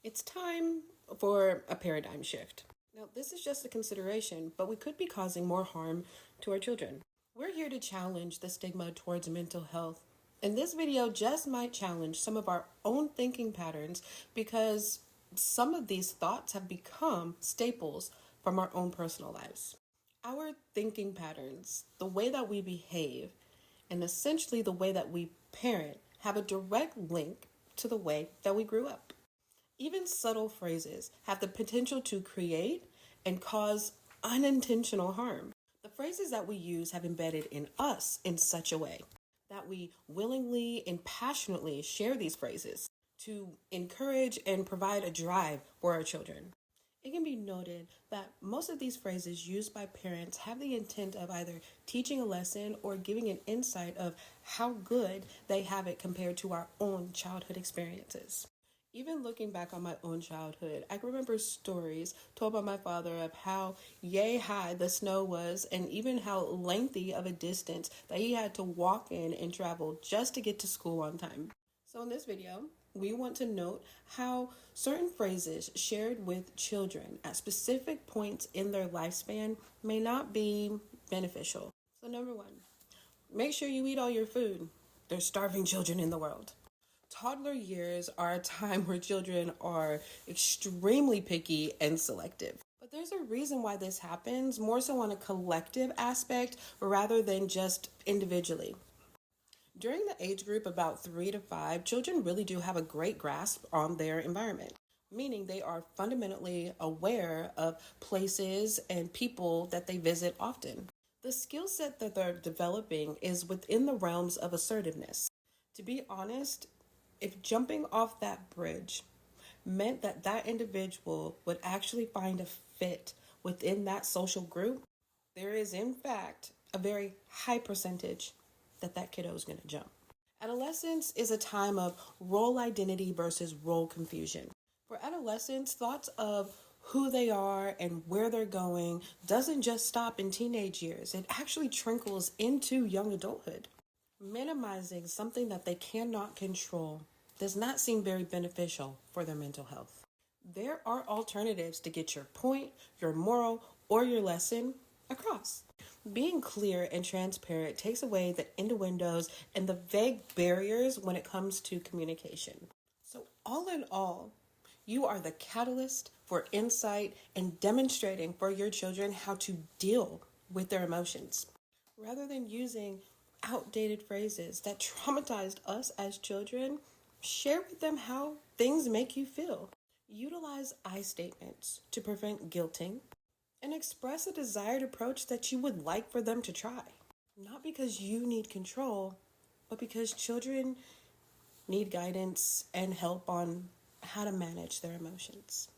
It's time for a paradigm shift. Now, this is just a consideration, but we could be causing more harm to our children. We're here to challenge the stigma towards mental health, and this video just might challenge some of our own thinking patterns because some of these thoughts have become staples from our own personal lives. Our thinking patterns, the way that we behave, and essentially the way that we parent have a direct link to the way that we grew up. Even subtle phrases have the potential to create and cause unintentional harm. The phrases that we use have embedded in us in such a way that we willingly and passionately share these phrases to encourage and provide a drive for our children. It can be noted that most of these phrases used by parents have the intent of either teaching a lesson or giving an insight of how good they have it compared to our own childhood experiences. Even looking back on my own childhood, I can remember stories told by my father of how yay high the snow was and even how lengthy of a distance that he had to walk in and travel just to get to school on time. So in this video, we want to note how certain phrases shared with children at specific points in their lifespan may not be beneficial. So number one, make sure you eat all your food. There's starving children in the world. Toddler years are a time where children are extremely picky and selective. But there's a reason why this happens, more so on a collective aspect rather than just individually. During the age group about 3 to 5, children really do have a great grasp on their environment, meaning they are fundamentally aware of places and people that they visit often. The skill set that they're developing is within the realms of assertiveness. To be honest, if jumping off that bridge meant that that individual would actually find a fit within that social group, there is in fact a very high percentage that kiddo is going to jump. Adolescence is a time of role identity versus role confusion. For adolescents, thoughts of who they are and where they're going doesn't just stop in teenage years. It actually trickles into young adulthood. Minimizing something that they cannot control does not seem very beneficial for their mental health. There are alternatives to get your point, your moral, or your lesson across. Being clear and transparent takes away the innuendos and the vague barriers when it comes to communication. So all in all, you are the catalyst for insight and demonstrating for your children how to deal with their emotions. Rather than using outdated phrases that traumatized us as children, share with them how things make you feel. Utilize I statements to prevent guilting and express a desired approach that you would like for them to try. Not because you need control, but because children need guidance and help on how to manage their emotions.